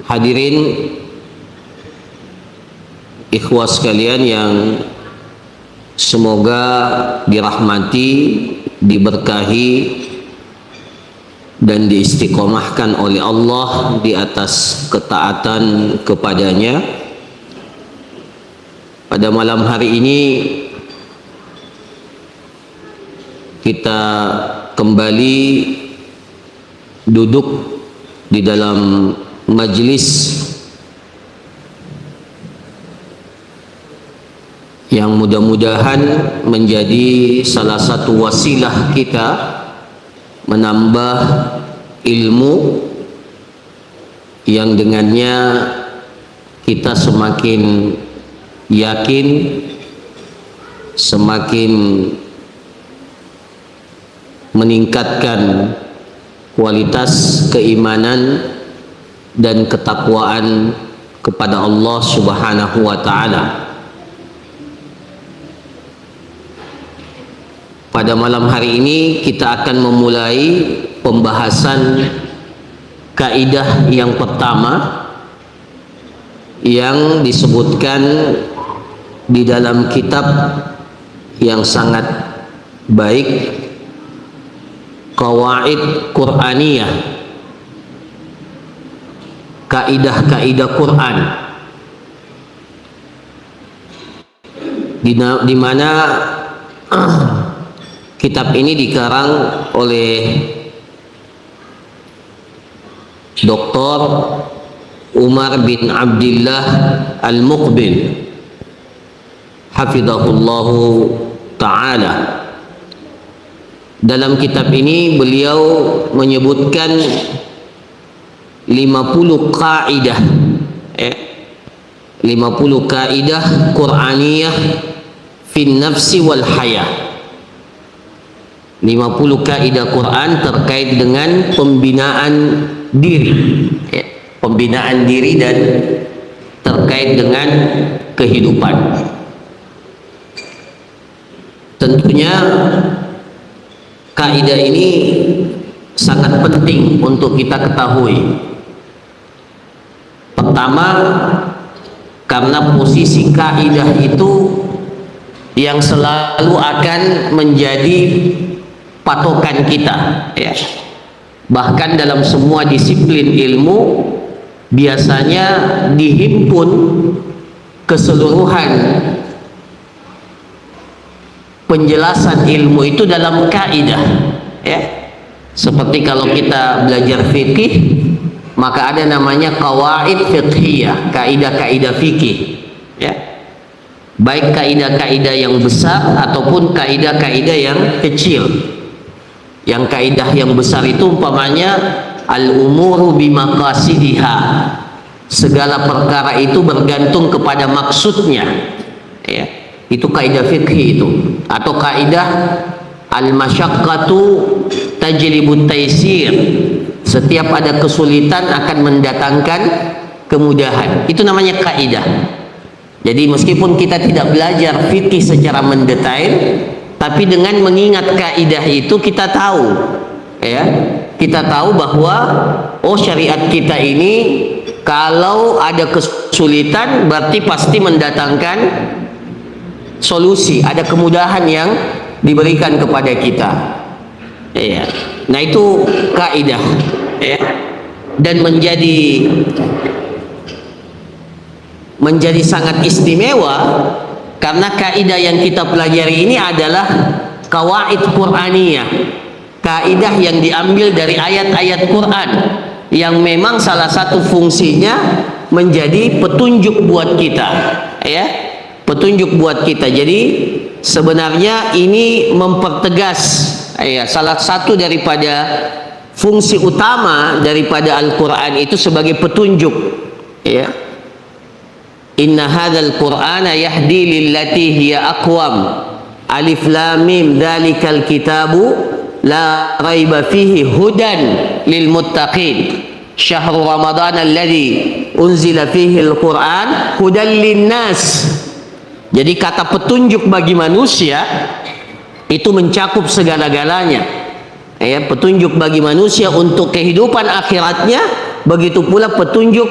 Hadirin ikhwah sekalian yang semoga dirahmati, diberkahi dan diistiqomahkan oleh Allah di atas ketaatan kepadanya. Pada malam hari ini kita kembali duduk di dalam majlis yang mudah-mudahan menjadi salah satu wasilah kita menambah ilmu yang dengannya kita semakin yakin, semakin meningkatkan kualitas keimanan dan ketakwaan kepada Allah Subhanahu wa ta'ala. Pada malam hari ini kita akan memulai pembahasan kaidah yang pertama yang disebutkan di dalam kitab yang sangat baik, Qawaid Qur'aniyah, kaidah-kaidah Quran, di mana kitab ini dikarang oleh Dr. Umar bin Abdullah Al-Muqbil hafizahullahu ta'ala. Dalam kitab ini beliau menyebutkan 50 kaidah 50 kaidah Qur'aniyah fin nafsi wal hayah. 50 kaidah Quran terkait dengan pembinaan diri, pembinaan diri dan terkait dengan kehidupan. Tentunya kaidah ini sangat penting untuk kita ketahui. Pertama, karena posisi kaidah itu yang selalu akan menjadi patokan kita, ya. Bahkan dalam semua disiplin ilmu biasanya dihimpun keseluruhan penjelasan ilmu itu dalam kaidah, ya. Seperti kalau kita belajar fikih, maka ada namanya qawaid fiqhiyah, kaidah-kaidah fikih, ya. Baik kaidah-kaidah yang besar ataupun kaidah-kaidah yang kecil. Yang kaidah yang besar itu umpamanya al-umuru bimaqasidiha, segala perkara itu bergantung kepada maksudnya, ya. Itu kaidah fikih itu. Atau kaidah al-masyaqqatu tajlibut taisir, setiap ada kesulitan akan mendatangkan kemudahan. Itu namanya kaidah. Jadi meskipun kita tidak belajar fikih secara mendetail, tapi dengan mengingat kaidah itu kita tahu, ya, kita tahu bahwa oh, syariat kita ini kalau ada kesulitan berarti pasti mendatangkan solusi, ada kemudahan yang diberikan kepada kita, ya. Nah itu kaidah, ya. Dan menjadi sangat istimewa karena kaidah yang kita pelajari ini adalah qawaid Qur'aniyah, kaidah yang diambil dari ayat-ayat Quran yang memang salah satu fungsinya menjadi petunjuk buat kita, ya, petunjuk buat kita. Jadi sebenarnya ini mempertegas, ya, salah satu daripada fungsi utama daripada Al-Quran itu sebagai petunjuk, ya. Inna hadzal Qur'ana yahdi lillati hiya aqwam. Alif lam mim dzalikal kitabu la raiba fihi hudan lil muttaqin. Syahrul Ramadan alladzi unzila fihi al-Qur'an hudan linnas. Jadi kata petunjuk bagi manusia itu mencakup segala-galanya. Ya, petunjuk bagi manusia untuk kehidupan akhiratnya begitu pula petunjuk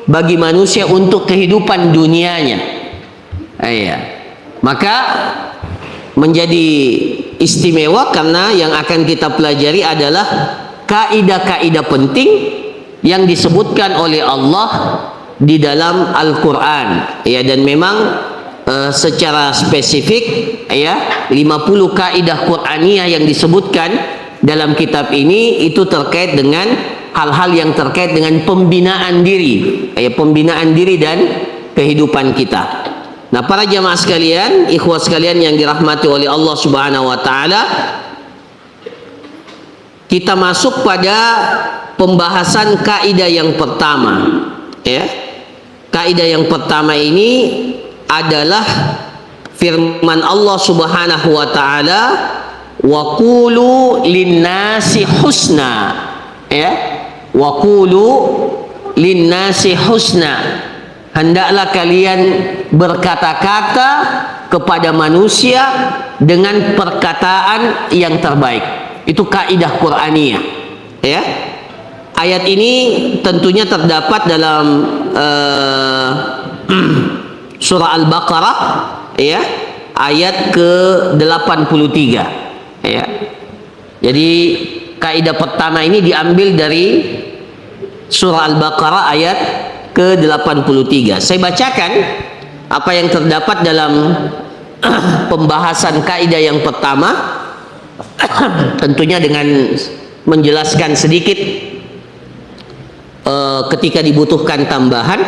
bagi manusia untuk kehidupan dunianya. Iya. Maka menjadi istimewa karena yang akan kita pelajari adalah kaidah-kaidah penting yang disebutkan oleh Allah di dalam Al-Quran, ya, dan memang secara spesifik, ya, 50 kaidah Qur'aniyah yang disebutkan dalam kitab ini itu terkait dengan hal-hal yang terkait dengan pembinaan diri, ya, pembinaan diri dan kehidupan kita. Nah, para jamaah sekalian, ikhwah sekalian yang dirahmati oleh Allah Subhanahu wa taala, kita masuk pada pembahasan kaidah yang pertama, ya. Kaidah yang pertama ini adalah firman Allah Subhanahu wa taala, wa qulu linnasi husna, ya. Wa qulu linnasi husna. Hendaklah kalian berkata-kata kepada manusia dengan perkataan yang terbaik. Itu kaidah Qur'aniyah, ya. Ayat ini tentunya terdapat dalam surah Al-Baqarah, ya, ayat ke-83, ya. Jadi kaidah pertama ini diambil dari surah Al-Baqarah ayat ke-83. Saya bacakan apa yang terdapat dalam pembahasan kaidah yang pertama, tentunya dengan menjelaskan sedikit ketika dibutuhkan tambahan.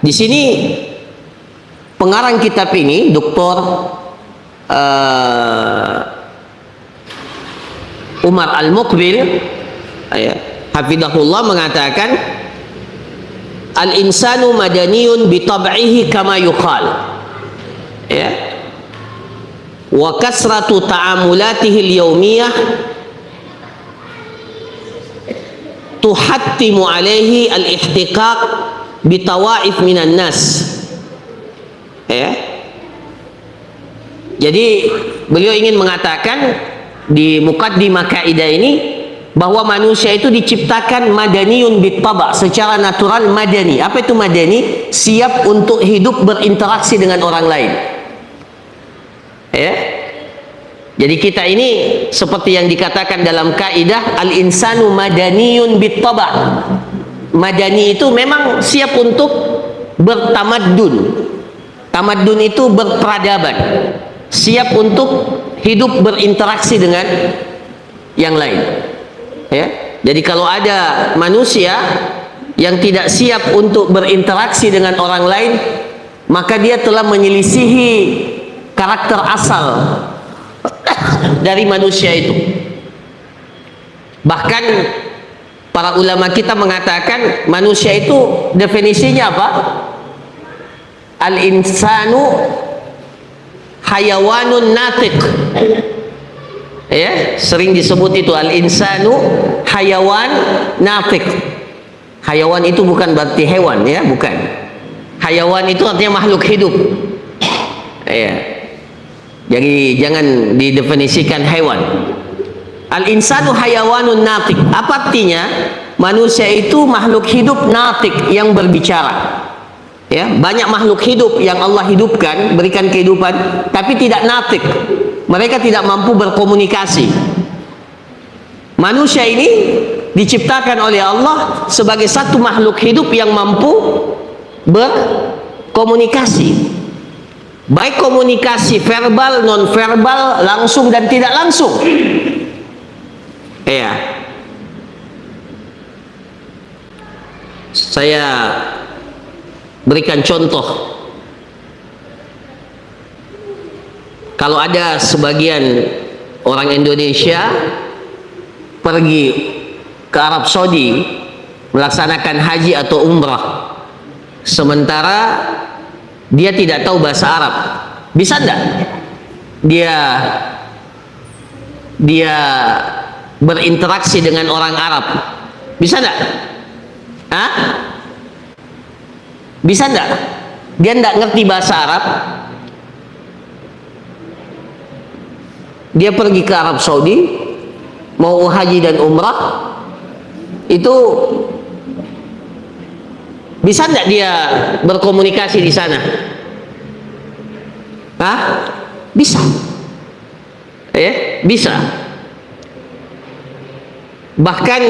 Di sini pengarang kitab ini, Dr. Umar Al-Muqbil, hafidhahullah, mengatakan al-insanu madaniyun bi tab'ihi kama yuqal, ya, wa kasratu ta'amulatihi al-yawmiyah tuhattimu alaihi al-ihtiqaq bi tawaif minan nas, ya. Jadi beliau ingin mengatakan di muqaddimah kaidah ini bahwa manusia itu diciptakan madaniyun bitaba, secara natural madani. Apa itu madani? Siap untuk hidup berinteraksi dengan orang lain, ya. Jadi kita ini seperti yang dikatakan dalam kaidah al-insanu madaniyun bitaba. Madani itu memang siap untuk bertamaddun. Tamadun itu berperadaban, siap untuk hidup berinteraksi dengan yang lain, ya. Jadi kalau ada manusia yang tidak siap untuk berinteraksi dengan orang lain, maka dia telah menyelisihi karakter asal dari manusia itu. Bahkan para ulama kita mengatakan manusia itu definisinya apa? Al-insanu hayawanun natiq, ya, sering disebut itu al-insanu hayawan natiq. Hayawan itu bukan berarti hewan, ya, bukan. Hayawan itu artinya makhluk hidup, ya. Jadi jangan didefinisikan hewan. Al-insanu hayawanun natiq. Apa artinya? Manusia itu makhluk hidup natiq, yang berbicara. Ya, banyak makhluk hidup yang Allah hidupkan, berikan kehidupan, tapi tidak natiq. Mereka tidak mampu berkomunikasi. Manusia ini diciptakan oleh Allah sebagai satu makhluk hidup yang mampu berkomunikasi. Baik komunikasi verbal, non verbal, langsung dan tidak langsung. Ya. Saya berikan contoh. Kalau ada sebagian orang Indonesia pergi ke Arab Saudi melaksanakan haji atau umrah, sementara dia tidak tahu bahasa Arab, bisa enggak dia berinteraksi dengan orang Arab? Bisa enggak? Hah? Bisa enggak? Dia enggak ngerti bahasa Arab, dia pergi ke Arab Saudi mau haji dan umrah, itu Bisa tidak dia berkomunikasi di sana? Hah? Bisa. Bisa. Bahkan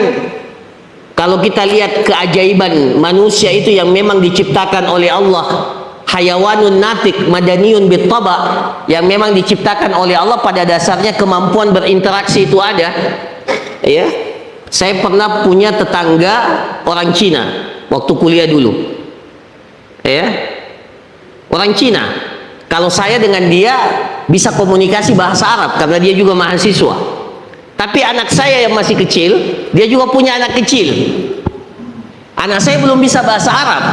kalau kita lihat keajaiban manusia itu yang memang diciptakan oleh Allah, hayawanun natik madaniyun bittaba, yang memang diciptakan oleh Allah, pada dasarnya kemampuan berinteraksi itu ada. Saya pernah punya tetangga orang Cina waktu kuliah dulu. Orang Cina. Kalau saya dengan dia bisa komunikasi bahasa Arab karena dia juga mahasiswa. Tapi anak saya yang masih kecil, dia juga punya anak kecil. Anak saya belum bisa bahasa Arab,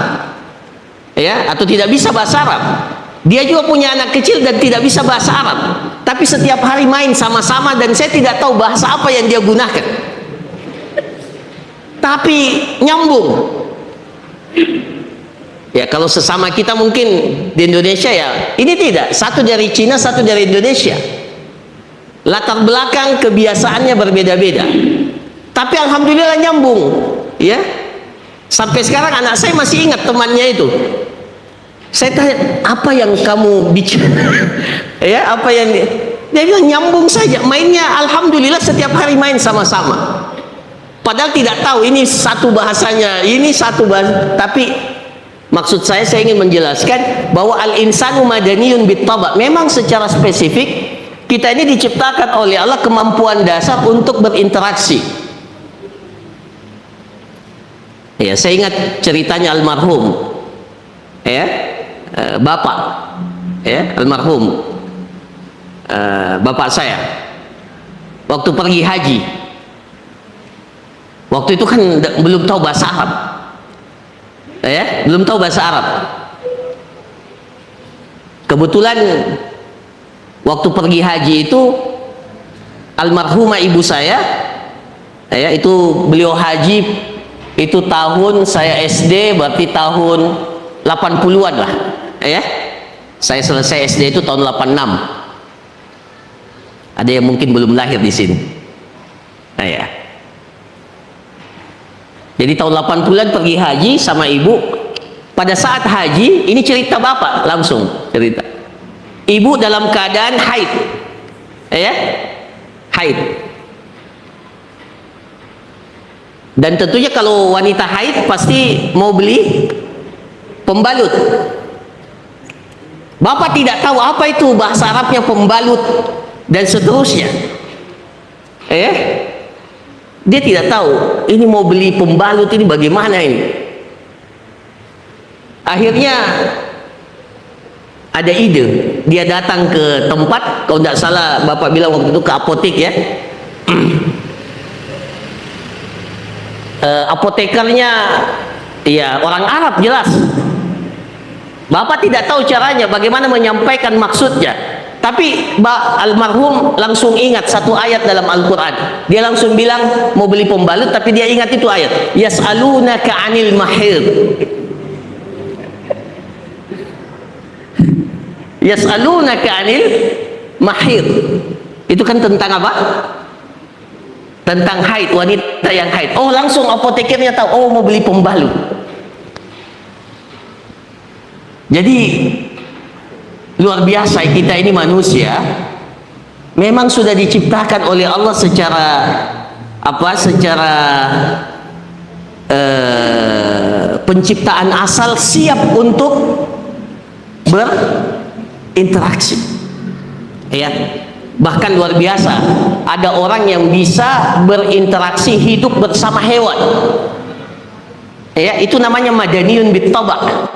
atau tidak bisa bahasa Arab. Dia juga punya anak kecil dan tidak bisa bahasa Arab. Tapi setiap hari main sama-sama dan saya tidak tahu bahasa apa yang dia gunakan. Tapi nyambung. Ya, kalau sesama kita mungkin di Indonesia ya, ini tidak. Satu dari Cina, satu dari Indonesia. Latar belakang kebiasaannya berbeda-beda. Tapi alhamdulillah nyambung, ya. Sampai sekarang anak saya masih ingat temannya itu. Saya tanya, apa yang kamu bicara? Apa yang dia bilang nyambung saja. Mainnya alhamdulillah setiap hari main sama-sama. Padahal tidak tahu ini satu bahasanya, ini satu bahasa, tapi maksud saya ingin menjelaskan bahwa al-insanu madaniyun bittaba. Memang secara spesifik kita ini diciptakan oleh Allah kemampuan dasar untuk berinteraksi. Saya ingat ceritanya almarhum, bapak, almarhum bapak saya waktu pergi haji. Waktu itu kan belum tahu bahasa Arab. Belum tahu bahasa Arab. Kebetulan waktu pergi haji itu almarhumah ibu saya, itu beliau haji itu tahun saya SD, berarti tahun 80-an lah. Saya selesai SD itu tahun 86. Ada yang mungkin belum lahir di sini. Jadi tahun 80-an pergi haji sama ibu. Pada saat haji, ini cerita bapak langsung cerita. Ibu dalam keadaan haid. Haid. Dan tentunya kalau wanita haid pasti mau beli pembalut. Bapak tidak tahu apa itu bahasa Arabnya pembalut dan seterusnya. Dia tidak tahu ini mau beli pembalut ini bagaimana ini. Akhirnya ada ide, dia datang ke tempat, kalau tidak salah bapak bilang waktu itu ke apotek ya. Apotekernya ya orang Arab jelas. Bapak tidak tahu caranya bagaimana menyampaikan maksudnya. Tapi almarhum langsung ingat satu ayat dalam Al-Quran. Dia langsung bilang mau beli pembalut, tapi dia ingat itu ayat. Yas'alunaka 'anil mahid. Yas'alunaka 'anil mahid. Itu kan tentang apa? Tentang haid, wanita yang haid. Oh, langsung apotekernya tahu, oh mau beli pembalut. Jadi luar biasa kita ini manusia memang sudah diciptakan oleh Allah secara penciptaan asal siap untuk berinteraksi. Bahkan luar biasa ada orang yang bisa berinteraksi hidup bersama hewan. Itu namanya madaniyun bittaba.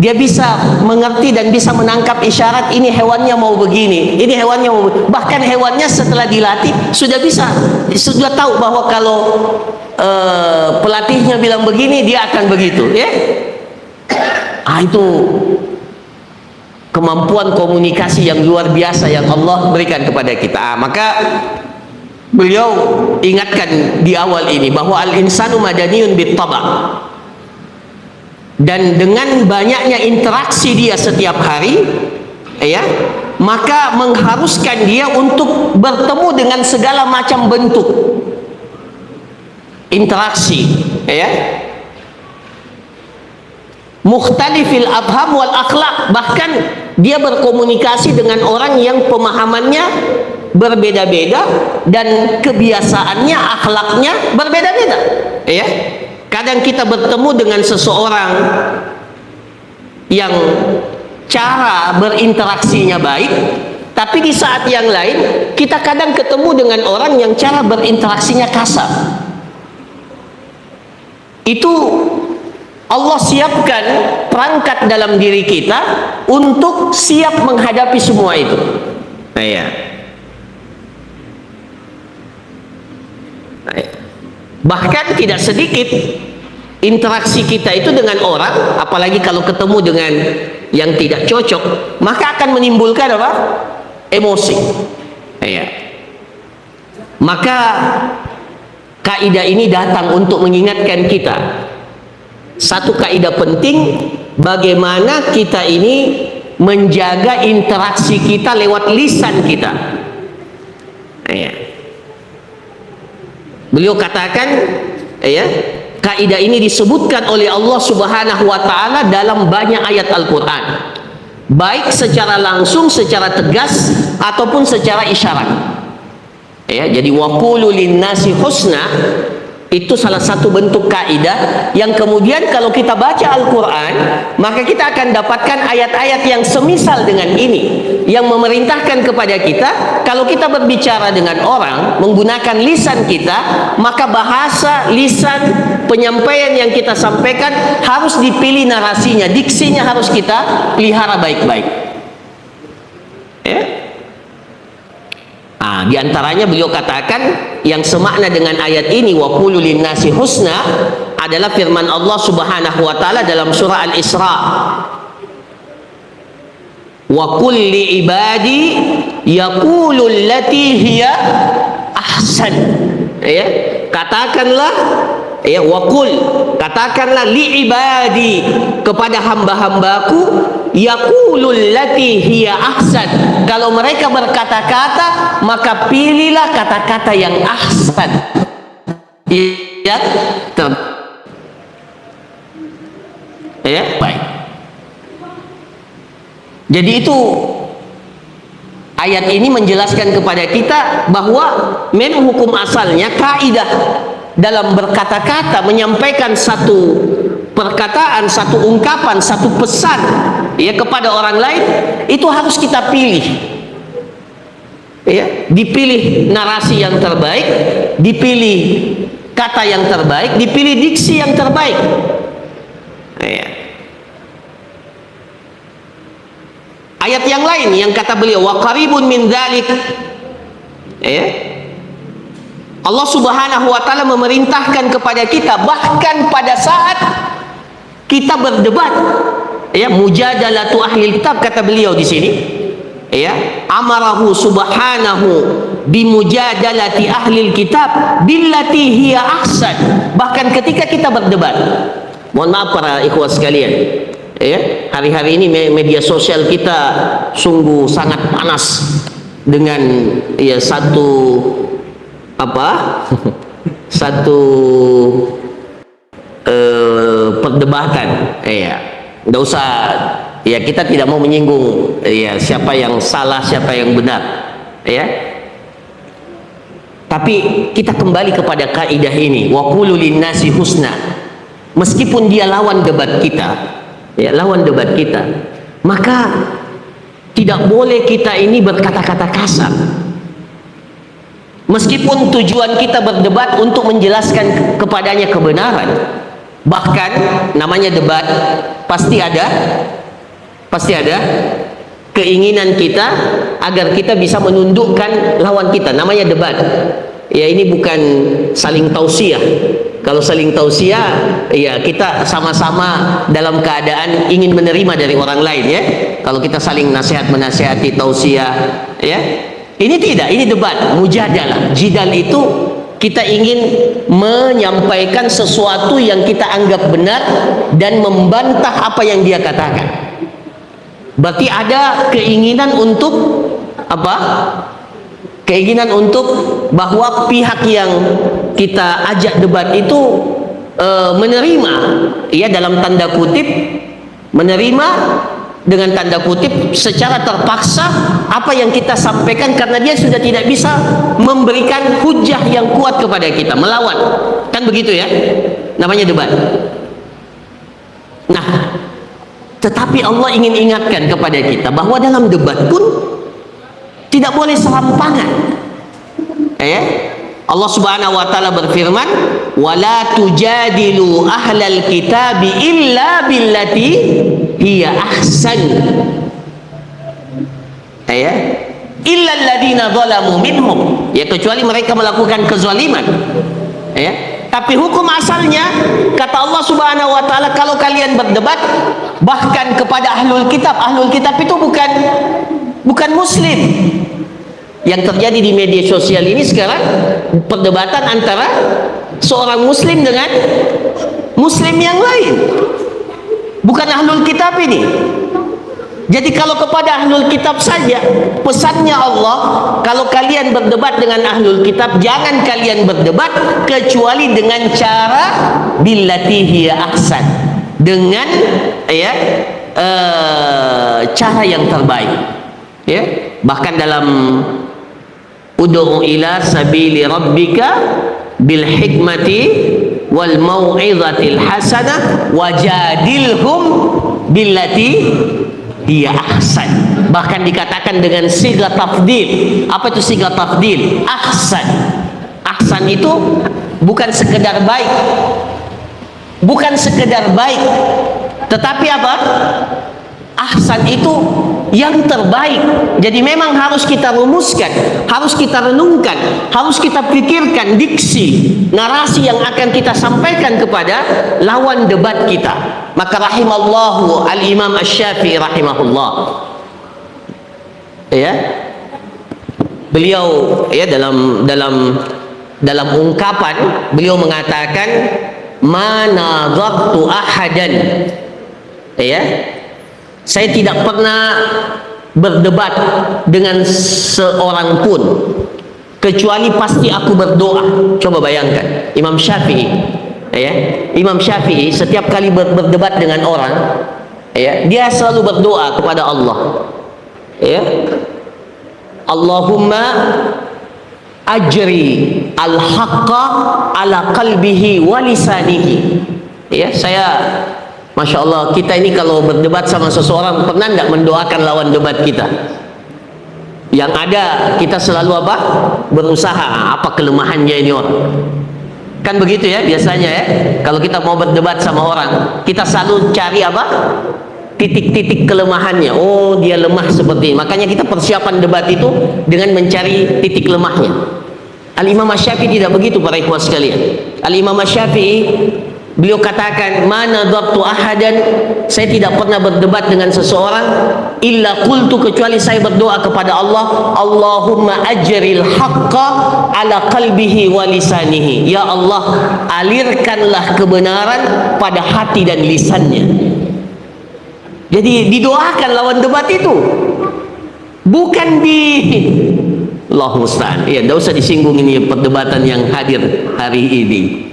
Dia bisa mengerti dan bisa menangkap isyarat, ini hewannya mau begini, ini hewannya mau begini. Bahkan hewannya setelah dilatih sudah tahu bahwa kalau pelatihnya bilang begini dia akan begitu. Itu kemampuan komunikasi yang luar biasa yang Allah berikan kepada kita. Maka beliau ingatkan di awal ini bahwa al-insanu madaniyun bittaba. Dan dengan banyaknya interaksi dia setiap hari, maka mengharuskan dia untuk bertemu dengan segala macam bentuk interaksi. mukhtalifil afham wal akhlak, bahkan dia berkomunikasi dengan orang yang pemahamannya berbeda-beda dan kebiasaannya, akhlaknya berbeda-beda. Ya, kadang kita bertemu dengan seseorang yang cara berinteraksinya baik, tapi di saat yang lain kita kadang ketemu dengan orang yang cara berinteraksinya kasar. Itu Allah siapkan perangkat dalam diri kita untuk siap menghadapi semua itu. Ya. Bahkan tidak sedikit interaksi kita itu dengan orang, apalagi kalau ketemu dengan yang tidak cocok, maka akan menimbulkan apa? Emosi. Ya. Maka kaidah ini datang untuk mengingatkan kita satu kaidah penting, bagaimana kita ini menjaga interaksi kita lewat lisan kita. Ya. Beliau katakan, ya, kaidah ini disebutkan oleh Allah Subhanahu wa taala dalam banyak ayat Al-Qur'an, baik secara langsung, secara tegas ataupun secara isyarat. Ya, jadi waqulu linnasi husna itu salah satu bentuk kaidah yang kemudian kalau kita baca Al-Quran, maka kita akan dapatkan ayat-ayat yang semisal dengan ini, yang memerintahkan kepada kita kalau kita berbicara dengan orang menggunakan lisan kita, maka bahasa, lisan, penyampaian yang kita sampaikan harus dipilih narasinya, diksinya harus kita pelihara baik-baik. Ya. Di antaranya beliau katakan yang semakna dengan ayat ini, wa qulu linnasi husna, adalah firman Allah Subhanahu wa taala dalam surah Al-Isra, wa qul li ibadi yaqulu allati hiya ahsan. Ya, katakanlah, ya, wa qul, katakanlah li ibadi, kepada hamba-hambaku, yaqulu allati hiya ahsan, kalau mereka berkata-kata maka pilihlah kata-kata yang ahsan, ya, baik. Jadi itu ayat ini menjelaskan kepada kita bahwa memang hukum asalnya kaidah dalam berkata-kata, menyampaikan satu perkataan, satu ungkapan, satu pesan, ya, kepada orang lain, itu harus kita pilih. Ya, dipilih narasi yang terbaik, dipilih kata yang terbaik, dipilih diksi yang terbaik. Ya. Ayat yang lain yang kata beliau, wa qaribun min dzalik, ya, Allah Subhanahu wa taala memerintahkan kepada kita bahkan pada saat kita berdebat, ya, mujadalatu ahli kitab, kata beliau di sini, ya, amarahu subhanahu bimujadalati ahli kitab billati hiya ahsan. Bahkan ketika kita berdebat, mohon maaf para ikhwah sekalian, ya, hari-hari ini media sosial kita sungguh sangat panas dengan, ya, satu perdebatan. Ya, nggak usah, ya, kita tidak mau menyinggung, ya, siapa yang salah, siapa yang benar, ya, tapi kita kembali kepada kaidah ini, wa qulu linnasi husna. Meskipun dia lawan debat kita, ya, lawan debat kita, maka tidak boleh kita ini berkata-kata kasar. Meskipun tujuan kita berdebat untuk menjelaskan kepadanya kebenaran, bahkan namanya debat, pasti ada keinginan kita agar kita bisa menundukkan lawan kita, namanya debat. Ya, ini bukan saling tausiah. Kalau saling tausiah, ya, kita sama-sama dalam keadaan ingin menerima dari orang lain, ya. Kalau kita saling nasihat menasihati, tausiah, ya, ini tidak, ini debat, mujadalah. Jidal itu kita ingin menyampaikan sesuatu yang kita anggap benar dan membantah apa yang dia katakan. Berarti ada keinginan untuk apa? Keinginan untuk bahwa pihak yang kita ajak debat itu menerima, ya, dalam tanda kutip, menerima dengan tanda kutip secara terpaksa apa yang kita sampaikan, karena dia sudah tidak bisa memberikan hujah yang kuat kepada kita, melawan. Kan begitu ya, namanya debat. Nah, tetapi Allah ingin ingatkan kepada kita bahwa dalam debat pun tidak boleh serampangan. Allah Subhanahu wa taala berfirman, "Wala tujadilu ahlal kitabi illa billati hiya ahsan." Illa alladziina zalamu minhum, ya, kecuali mereka melakukan kezaliman. Tapi hukum asalnya kata Allah Subhanahu wa taala, kalau kalian berdebat bahkan kepada ahlul kitab itu bukan muslim. Yang terjadi di media sosial ini sekarang perdebatan antara seorang muslim dengan muslim yang lain, bukan ahlul kitab ini. Jadi kalau kepada ahlul kitab saja pesannya Allah, kalau kalian berdebat dengan ahlul kitab jangan kalian berdebat kecuali dengan cara billati hiya ahsan, dengan cara yang terbaik. Bahkan dalam ud'u ila sabili rabbika bil hikmati wal mau'izatil hasanah wajadilhum billati hiya ahsan. Bahkan dikatakan dengan siga tafdil. Apa itu siga tafdil? Ahsan. Ahsan itu bukan sekedar baik, tetapi apa? Ahsan itu yang terbaik. Jadi memang harus kita rumuskan, harus kita renungkan, harus kita pikirkan diksi, narasi yang akan kita sampaikan kepada lawan debat kita. Maka rahimallahu al-Imam Asy-Syafi'i rahimahullah. Beliau dalam ungkapan beliau mengatakan, "Ma nadhaqtu ahadan." Saya tidak pernah berdebat dengan seorang pun kecuali pasti aku berdoa. Coba bayangkan, Imam Syafi'i, Imam Syafi'i setiap kali berdebat dengan orang, dia selalu berdoa kepada Allah. Allahumma ajri al-haqqa ala qalbihi wa lisanihi. Saya Masya Allah, kita ini kalau berdebat sama seseorang pernah tidak mendoakan lawan debat kita? Yang ada kita selalu apa? Berusaha, apa kelemahannya ini orang. Kan begitu ya biasanya ya. Kalau kita mau berdebat sama orang, kita selalu cari apa? Titik-titik kelemahannya. Oh, dia lemah seperti ini. Makanya kita persiapan debat itu dengan mencari titik lemahnya. Al-Imam Asy-Syafi'i tidak begitu para ikhwah sekalian. Al-Imam Asy-Syafi'i beliau katakan, "Mana dhabtu ahadan," saya tidak pernah berdebat dengan seseorang, "illa qultu," kecuali saya berdoa kepada Allah, "Allahumma ajril haqqa ala qalbihi wa lisanihi." Ya Allah, alirkanlah kebenaran pada hati dan lisannya. Jadi didoakan lawan debat itu, bukan di Allah musta'an. Tidak usah disinggung ini perdebatan yang hadir hari ini.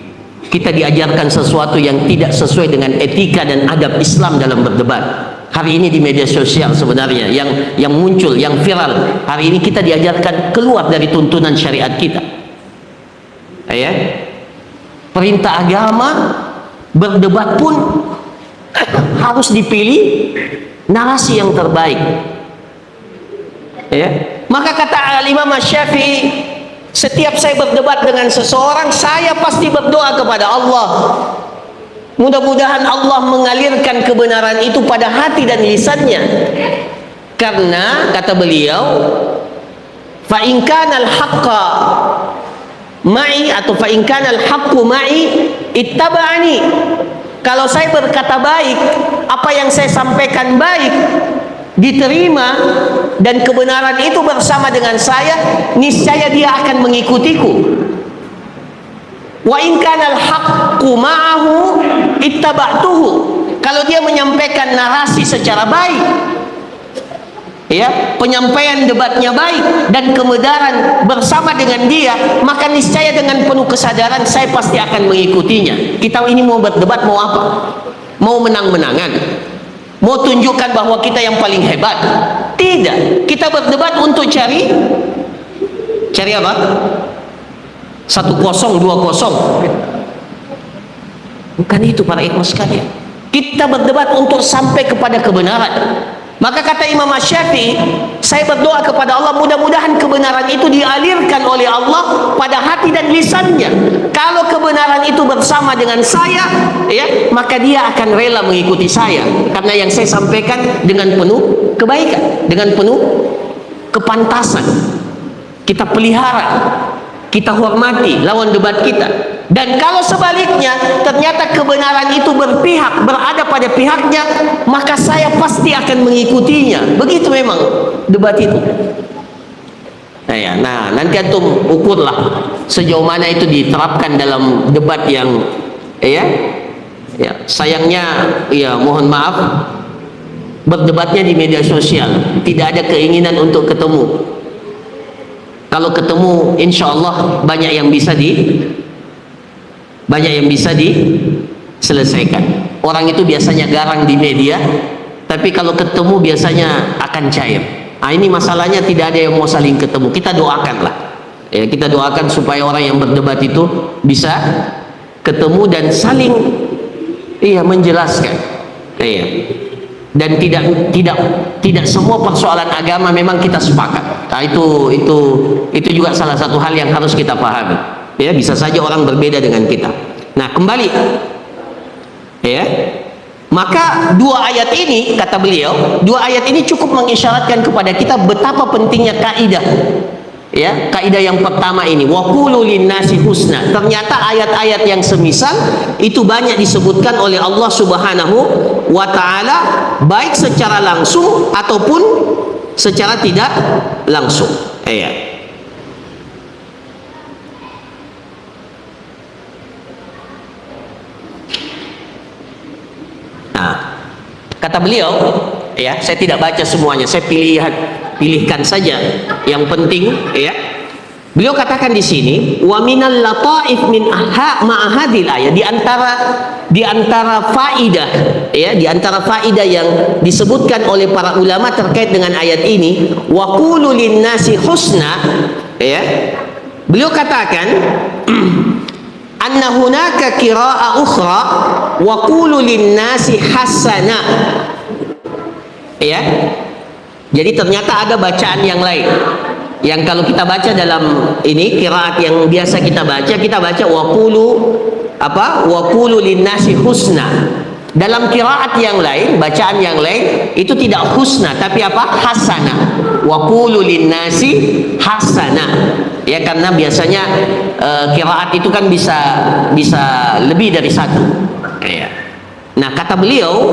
Kita diajarkan sesuatu yang tidak sesuai dengan etika dan adab Islam dalam berdebat. Hari ini di media sosial sebenarnya yang muncul, yang viral, hari ini kita diajarkan keluar dari tuntunan syariat kita. Perintah agama berdebat pun harus dipilih narasi yang terbaik. Maka kata Imam Asy-Syafi'i, setiap saya berdebat dengan seseorang, saya pasti berdoa kepada Allah. Mudah-mudahan Allah mengalirkan kebenaran itu pada hati dan lisannya. Karena kata beliau, fa in kana al-haqqa ma'i atau fa in kana al-haqqu ma'i ittaba'ani. Kalau saya berkata baik, apa yang saya sampaikan baik, diterima dan kebenaran itu bersama dengan saya, niscaya dia akan mengikutiku. Wa in kana al-haqqu ma'ahu ittaba'tuhu. Kalau dia menyampaikan narasi secara baik, penyampaian debatnya baik dan kebenaran bersama dengan dia, maka niscaya dengan penuh kesadaran saya pasti akan mengikutinya. Kita ini mau berdebat mau apa? Mau menang-menangan? Mau tunjukkan bahwa kita yang paling hebat? Tidak. Kita berdebat untuk cari apa? 1-0, 2-0. Bukan itu para ikhwan sekalian. Kita berdebat untuk sampai kepada kebenaran. Maka kata Imam Syafi'i, saya berdoa kepada Allah mudah-mudahan kebenaran itu dialirkan oleh Allah pada hati dan lisannya. Kalau kebenaran itu bersama dengan saya, ya, maka dia akan rela mengikuti saya karena yang saya sampaikan dengan penuh kebaikan, dengan penuh kepantasan. Kita pelihara, kita hormati lawan debat kita. Dan kalau sebaliknya ternyata kebenaran itu berada pada pihaknya, maka saya pasti akan mengikutinya. Begitu memang debat itu. Nah, nanti antum ukurlah sejauh mana itu diterapkan dalam debat yang sayangnya mohon maaf berdebatnya di media sosial, tidak ada keinginan untuk ketemu. Kalau ketemu insya Allah banyak yang bisa diselesaikan. Orang itu biasanya garang di media, tapi kalau ketemu biasanya akan cair. Nah, ini masalahnya tidak ada yang mau saling ketemu. Kita doakanlah, ya, kita doakan supaya orang yang berdebat itu bisa ketemu dan saling menjelaskan. Dan tidak semua persoalan agama memang kita sepakat. Nah, itu juga salah satu hal yang harus kita pahami. Ya, bisa saja orang berbeda dengan kita. Nah, kembali, ya, maka dua ayat ini, kata beliau, dua ayat ini cukup mengisyaratkan kepada kita betapa pentingnya kaidah. Ya, kaidah yang pertama ini, wa qulu linnasi husna. Ternyata ayat-ayat yang semisal itu banyak disebutkan oleh Allah Subhanahu wa taala, baik secara langsung ataupun secara tidak langsung. Ya. Kata beliau, ya, saya tidak baca semuanya, saya pilihkan saja yang penting, ya. Beliau katakan di sini, wa minal lataif min ma'ahadil ayat, di antara faidah, ya, di antara faidah yang disebutkan oleh para ulama terkait dengan ayat ini, wa qulu linnasi husna, ya. Beliau katakan anna hunaka qira'a ukhra wa qulu linnasi hasana. Ya. Jadi ternyata ada bacaan yang lain. Yang kalau kita baca dalam ini qiraat yang biasa kita baca wa qulu linnasi husna. Dalam qiraat yang lain, bacaan yang lain itu tidak husna tapi hasana. Wa qulu linnasi hasana. Ya, karena biasanya qiraat itu kan bisa lebih dari satu. Ya. Nah, kata beliau,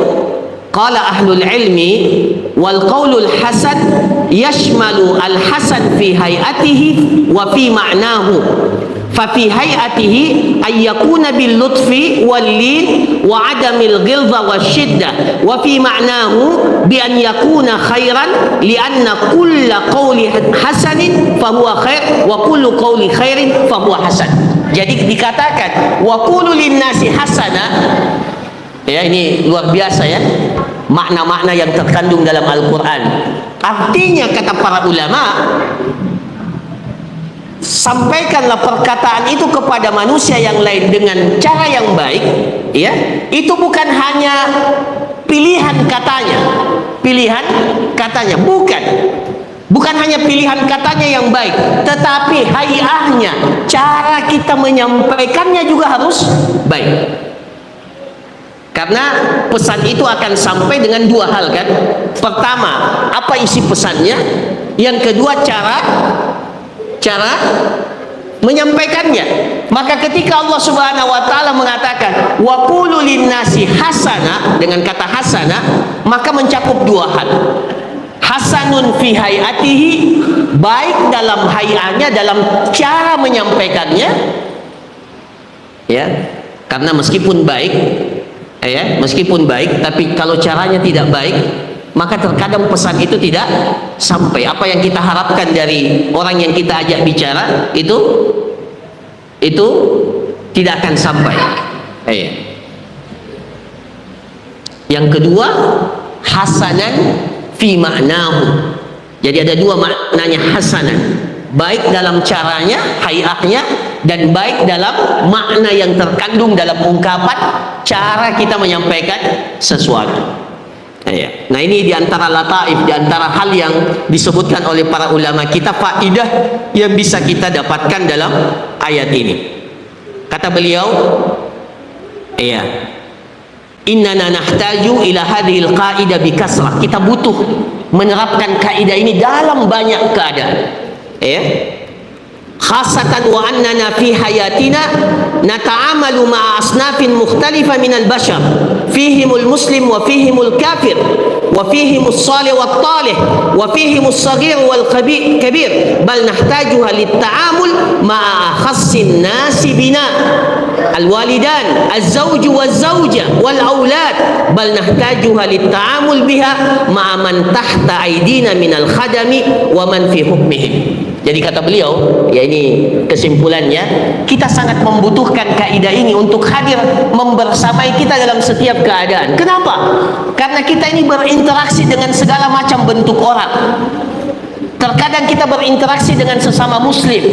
qala ahlul ilmi wal qaulul hasan yashmalu al hasan fi hayatihi wa fi ma'nahu. ففي هيئته أن يكون باللطف واللين وعدم الغلظة والشدة وفي معناه بأن يكون خيرا لأن كل قول حسن فهو خير وكل قول خير فهو حسن. Jadi dikatakan wa qulu linnasi hasana, ya, ini luar biasa, ya, makna-makna yang terkandung dalam Al-Quran. Artinya kata para ulama, sampaikanlah perkataan itu kepada manusia yang lain dengan cara yang baik, ya. Itu bukan hanya pilihan katanya, bukan hanya pilihan katanya yang baik, tetapi hayahnya, cara kita menyampaikannya juga harus baik. Karena pesan itu akan sampai dengan dua hal, kan? Pertama, apa isi pesannya? Yang kedua, cara menyampaikannya. Maka ketika Allah Subhanahu wa taala mengatakan wa qulu linnasi hasana dengan kata hasana, maka mencakup dua hal. Hasanun fi hayatihi, baik dalam hayanya, dalam cara menyampaikannya, ya. Karena meskipun baik, tapi kalau caranya tidak baik, maka terkadang pesan itu tidak sampai. Apa yang kita harapkan dari orang yang kita ajak bicara itu tidak akan sampai. Yang kedua, hasanan fi ma'nahu. Jadi ada dua maknanya hasanan, baik dalam caranya, hayahnya, dan baik dalam makna yang terkandung dalam ungkapan, cara kita menyampaikan sesuatu. Nah, ini diantara lataif, diantara hal yang disebutkan oleh para ulama kita, faidah yang bisa kita dapatkan dalam ayat ini. Kata beliau, innana nahtaju ila hadhil qaidah bi kasrah. Kita butuh menerapkan kaidah ini dalam banyak keadaan. Khasatan wa annana fi hayatina nata'amalu ma'a asnafin mukhtalifah minal bashar, fihimul muslim wa fihimul kafir, wa fihimus salih wat talih, wa fihimus saghir wal kabir, bal nahtajuha lit-ta'amul ma'a khassin nasi bina, al-walidan, az-zawju waz-zawja wal aulad, bal nahtajuha lit-ta'amul biha ma'a man tahta aidina minal khadami wa man fi hukmihim. Jadi kata beliau, ya ini kesimpulannya, kita sangat membutuhkan kaidah ini untuk hadir membersamai kita dalam setiap keadaan. Kenapa? Karena kita ini berinteraksi dengan segala macam bentuk orang. Terkadang kita berinteraksi dengan sesama muslim,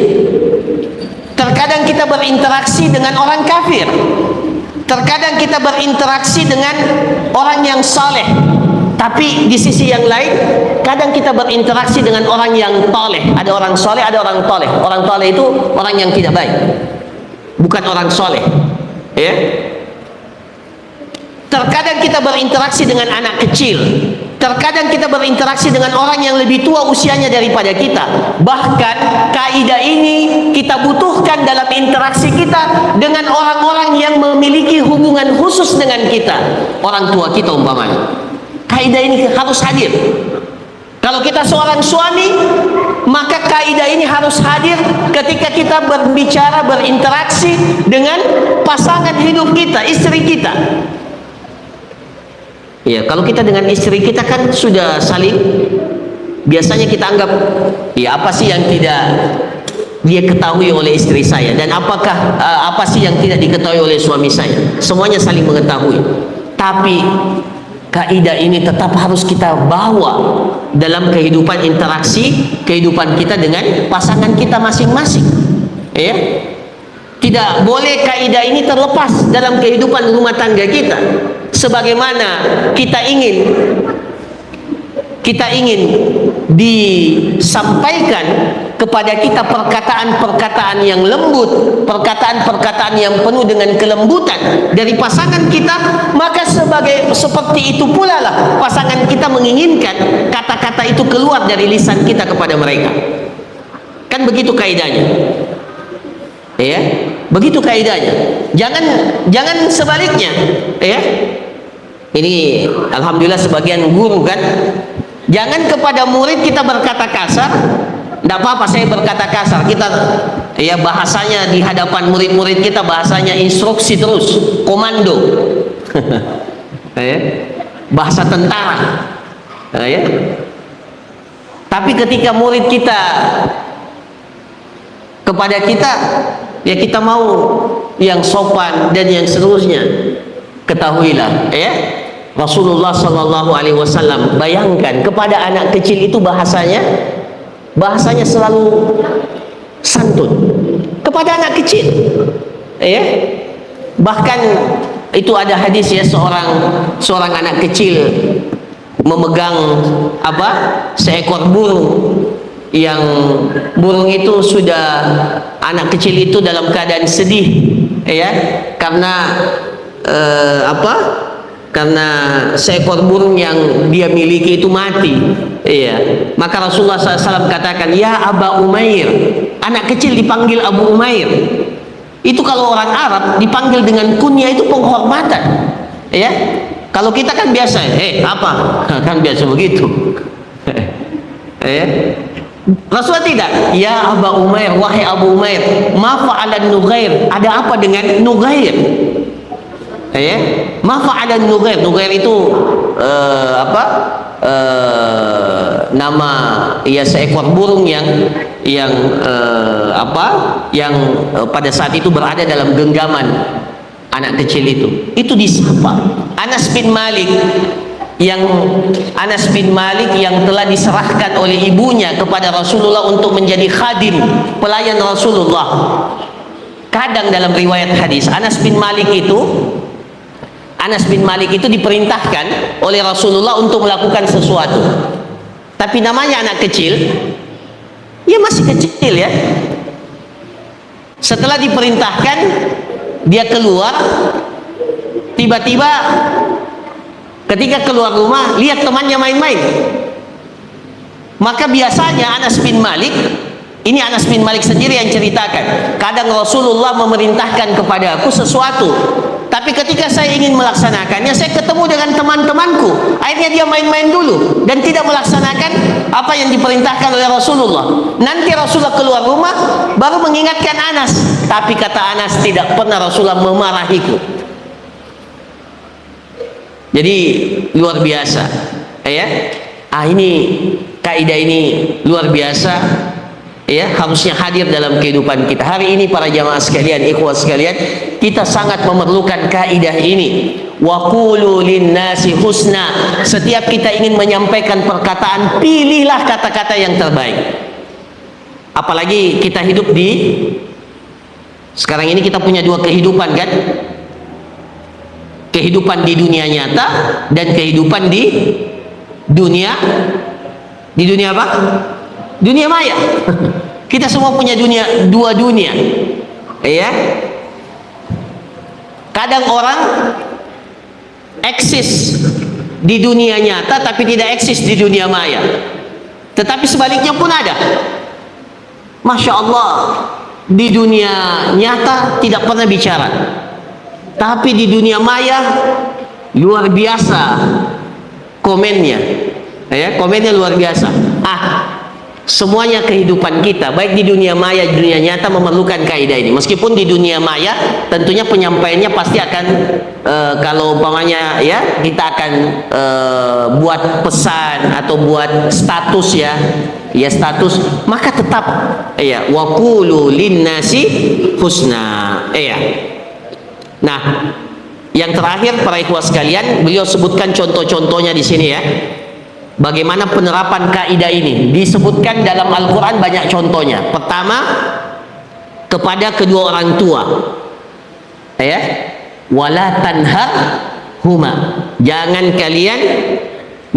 terkadang kita berinteraksi dengan orang kafir, terkadang kita berinteraksi dengan orang yang saleh. Tapi di sisi yang lain, kadang kita berinteraksi dengan orang yang toleh. Ada orang soleh, ada orang toleh. Orang toleh itu orang yang tidak baik, bukan orang soleh. Terkadang kita berinteraksi dengan anak kecil, terkadang kita berinteraksi dengan orang yang lebih tua usianya daripada kita. Bahkan kaidah ini kita butuhkan dalam interaksi kita dengan orang-orang yang memiliki hubungan khusus dengan kita, orang tua kita umpamanya. Kaidah ini harus hadir. Kalau kita seorang suami, maka kaidah ini harus hadir ketika kita berbicara, berinteraksi dengan pasangan hidup kita, istri kita. Ya, kalau kita dengan istri kita kan sudah saling, biasanya kita anggap, ya apa sih yang tidak dia ketahui oleh istri saya, dan apakah apa sih yang tidak diketahui oleh suami saya? Semuanya saling mengetahui. Tapi kaidah ini tetap harus kita bawa dalam kehidupan interaksi, kehidupan kita dengan pasangan kita masing-masing. Tidak boleh kaidah ini terlepas dalam kehidupan rumah tangga kita. Sebagaimana kita ingin disampaikan kepada kita perkataan-perkataan yang lembut, perkataan-perkataan yang penuh dengan kelembutan dari pasangan kita, maka seperti itu pula lah pasangan kita menginginkan kata-kata itu keluar dari lisan kita kepada mereka. Kan begitu kaidahnya. Begitu kaidahnya. Jangan sebaliknya. Ini alhamdulillah sebagian guru kan, jangan kepada murid kita berkata kasar. Tidak apa-apa saya berkata kasar, kita bahasanya di hadapan murid-murid kita bahasanya instruksi terus, komando. Bahasa tentara. Tapi ketika murid kita kepada kita, ya kita mau yang sopan dan yang seterusnya. Ketahuilah, Rasulullah Shallallahu Alaihi Wasallam, bayangkan kepada anak kecil itu bahasanya selalu santun kepada anak kecil. Bahkan itu ada hadis ya, seorang anak kecil memegang seekor burung, yang burung itu sudah, anak kecil itu dalam keadaan sedih karena karena seekor burung yang dia miliki itu mati. Maka Rasulullah SAW katakan, ya Aba Umair. Anak kecil dipanggil Abu Umair. Itu kalau orang Arab dipanggil dengan kunya itu penghormatan. Kalau kita kan biasa, apa? Kan biasa begitu. Rasulullah tidak, ya Aba Umair, wahai Abu Umair, ma fa'alan Nughair, ada apa dengan Nughair? Ma fa'alan Nughair. Nughair itu nama seekor burung yang pada saat itu berada dalam genggaman anak kecil itu disapa. Anas bin Malik yang Anas bin Malik yang telah diserahkan oleh ibunya kepada Rasulullah untuk menjadi khadim, pelayan Rasulullah. Kadang dalam riwayat hadis Anas bin Malik itu diperintahkan oleh Rasulullah untuk melakukan sesuatu. Tapi namanya anak kecil, ya masih kecil ya. Setelah diperintahkan, dia keluar, tiba-tiba ketika keluar rumah, lihat temannya main-main. Maka biasanya Anas bin Malik, ini Anas bin Malik sendiri yang ceritakan, kadang Rasulullah memerintahkan kepada aku sesuatu, tapi ketika saya ingin melaksanakannya, saya ketemu dengan teman-temanku, akhirnya dia main-main dulu dan tidak melaksanakan apa yang diperintahkan oleh Rasulullah. Nanti Rasulullah keluar rumah baru mengingatkan Anas, tapi kata Anas, tidak pernah Rasulullah memarahiku. Jadi luar biasa ya. Ini kaidah ini luar biasa ya, harusnya hadir dalam kehidupan kita. Hari ini para jamaah sekalian, ikhwah sekalian, kita sangat memerlukan kaidah ini. Wa qulu linnasi husna. Setiap kita ingin menyampaikan perkataan, pilihlah kata-kata yang terbaik. Apalagi kita hidup di sekarang ini, kita punya dua kehidupan kan? Kehidupan di dunia nyata dan kehidupan di dunia apa? Dunia maya. Kita semua punya dua dunia. Ya. Kadang orang eksis di dunia nyata tapi tidak eksis di dunia maya. Tetapi sebaliknya pun ada. Masya Allah, di dunia nyata tidak pernah bicara, tapi di dunia maya luar biasa komennya. Ya, komennya luar biasa. Semuanya kehidupan kita, baik di dunia maya, di dunia nyata, memerlukan kaidah ini. Meskipun di dunia maya tentunya penyampaiannya pasti akan kalau umpamanya ya, kita akan buat pesan atau buat status ya status, maka tetap ya wa qulu linnasi husna ya. Nah, yang terakhir para ikhwah sekalian, beliau sebutkan contoh-contohnya di sini ya. Bagaimana penerapan kaidah ini? Disebutkan dalam Al-Quran banyak contohnya. Pertama, kepada kedua orang tua. Ya, wala tanhar huma. Jangan kalian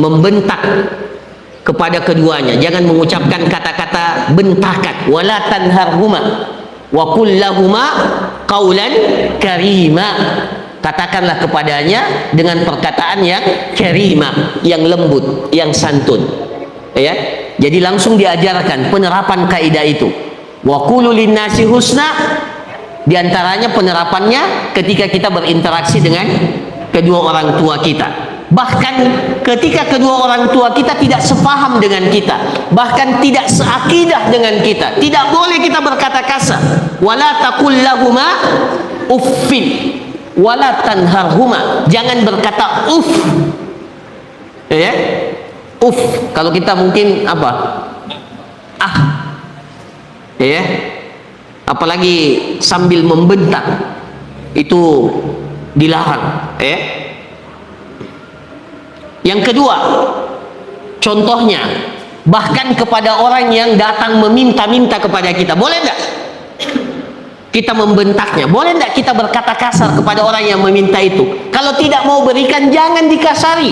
membentak kepada keduanya. Jangan mengucapkan kata-kata bentakan. Wala tanhar huma. Wa qul lahuma qaulan karima. Katakanlah kepadanya dengan perkataan yang karimah, yang lembut, yang santun. Ya, jadi langsung diajarkan penerapan kaidah itu. Wa qulu linnasi husna. Di antaranya penerapannya ketika kita berinteraksi dengan kedua orang tua kita. Bahkan ketika kedua orang tua kita tidak sepaham dengan kita, bahkan tidak seakidah dengan kita, tidak boleh kita berkata kasar. Wala taqul lahuma uffin wala tanharhuma. Jangan berkata uff. Ya, uff. Kalau kita mungkin apa? Ya, apalagi sambil membentak, itu dilarang. Ya. Yang kedua, contohnya bahkan kepada orang yang datang meminta-minta kepada kita, boleh enggak kita membentaknya? Boleh enggak kita berkata kasar kepada orang yang meminta itu? Kalau tidak mau berikan, jangan dikasari.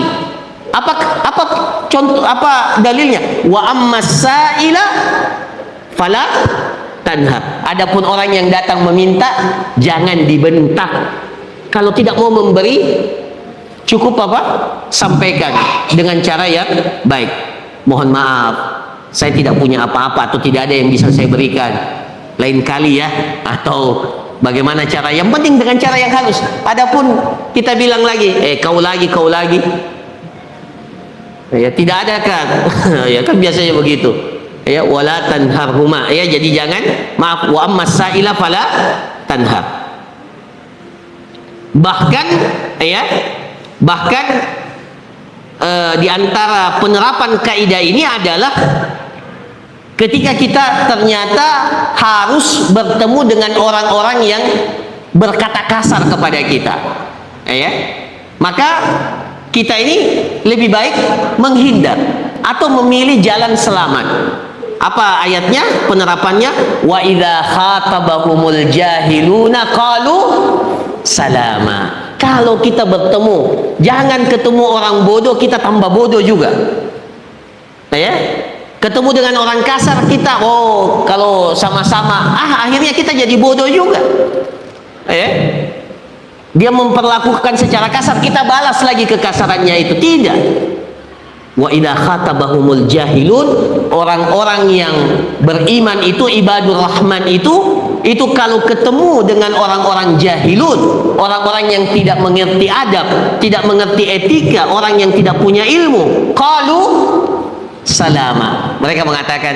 Apa contoh, apa dalilnya? Wa ammas sa'ila fala tanhar. Adapun orang yang datang meminta, jangan dibentak. Kalau tidak mau memberi, cukup apa? Sampaikan dengan cara yang baik. Mohon maaf, saya tidak punya apa-apa atau tidak ada yang bisa saya berikan. Lain kali ya, atau bagaimana cara, yang penting dengan cara yang halus. Adapun kita bilang lagi, kau lagi ya, tidak ada kan. Ya kan biasanya begitu ya, wala tanharhuma ya. Jadi jangan, maaf, wa ammas sa'ila fala tanhar. Bahkan di antara penerapan kaidah ini adalah ketika kita ternyata harus bertemu dengan orang-orang yang berkata kasar kepada kita, ya, maka Kita ini lebih baik menghindar atau memilih jalan selamat. Apa ayatnya, penerapannya? Wa idza khatabahumul jahiluna qalu salama. Kalau kita bertemu, jangan ketemu orang bodoh kita tambah bodoh juga. Ya? Ketemu dengan orang kasar kita, oh kalau sama-sama, akhirnya kita jadi bodoh juga. Ya? Dia memperlakukan secara kasar, kita balas lagi kekasarannya itu. Tidak. Wa idza khatabahumul jahilun, orang-orang yang beriman itu, ibadur rahman itu kalau ketemu dengan orang-orang jahilun, orang-orang yang tidak mengerti adab, tidak mengerti etika, orang yang tidak punya ilmu, qalu salama. Mereka mengatakan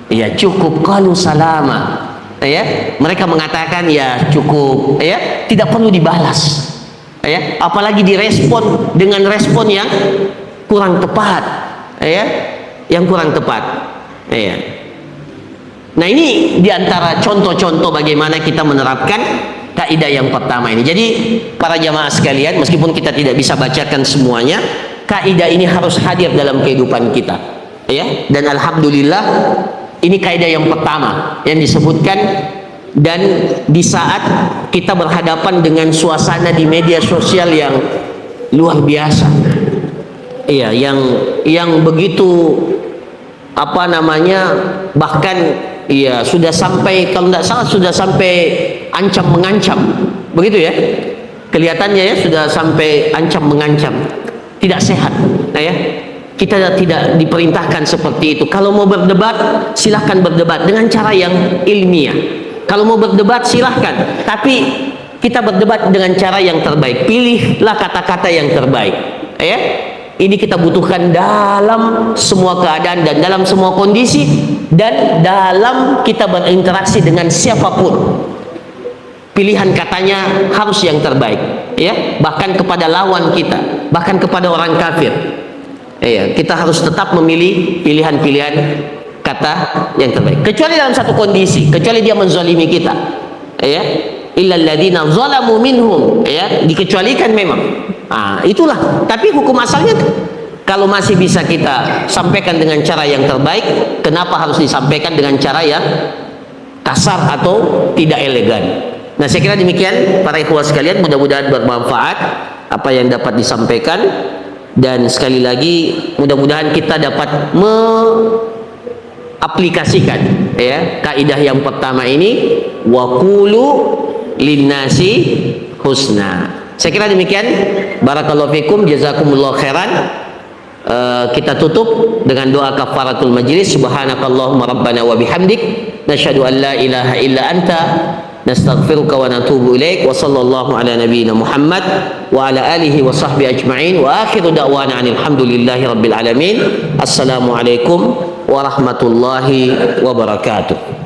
ya cukup, qalu salama. Ya, mereka mengatakan ya cukup, ya, tidak perlu dibalas. Ya, apalagi direspon dengan respon yang kurang tepat, ya, yang kurang tepat, ya. Nah, ini diantara contoh-contoh bagaimana kita menerapkan kaidah yang pertama ini. Jadi para jamaah sekalian, meskipun kita tidak bisa bacakan semuanya, kaidah ini harus hadir dalam kehidupan kita, ya. Dan alhamdulillah ini kaidah yang pertama yang disebutkan, dan di saat kita berhadapan dengan suasana di media sosial yang luar biasa. Iya, yang begitu apa namanya, bahkan iya sudah sampai, kalau tidak salah sudah sampai ancam mengancam, begitu ya, kelihatannya ya sudah sampai ancam mengancam, tidak sehat, ya. Kita tidak diperintahkan seperti itu. Kalau mau berdebat, silahkan berdebat dengan cara yang ilmiah. Kalau mau berdebat silahkan, tapi kita berdebat dengan cara yang terbaik. Pilihlah kata-kata yang terbaik, ya. Ini kita butuhkan dalam semua keadaan dan dalam semua kondisi, dan dalam kita berinteraksi dengan siapapun. Pilihan katanya harus yang terbaik, ya. Bahkan kepada lawan kita, bahkan kepada orang kafir, ya, kita harus tetap memilih pilihan-pilihan kata yang terbaik. Kecuali dalam satu kondisi, kecuali dia menzalimi kita, ya. Illal ladzina zalamu minhum, ya, dikecualikan memang. Itulah. Tapi hukum asalnya, kalau masih bisa kita sampaikan dengan cara yang terbaik, kenapa harus disampaikan dengan cara yang kasar atau tidak elegan? Nah, saya kira demikian para ikhwah sekalian, mudah-mudahan bermanfaat apa yang dapat disampaikan, dan sekali lagi mudah-mudahan kita dapat aplikasikan, ya, kaidah yang pertama ini, wa qulu linnasi husna. Saya kira demikian. Barakallahu fikum, jazakumullah khairan. Kita tutup dengan doa kafaratul majlis. Subhanakallahumma rabbana wa bihamdik, nasyhadu an la ilaha illa anta, nastaghfiruka wa natubu ilaik. Wa sallallahu ala nabiyyina Muhammad wa ala alihi wa sahbihi ajma'in. Wa akhiru da'wana alhamdulillahi rabbil alamin. Assalamualaikum warahmatullahi wabarakatuh.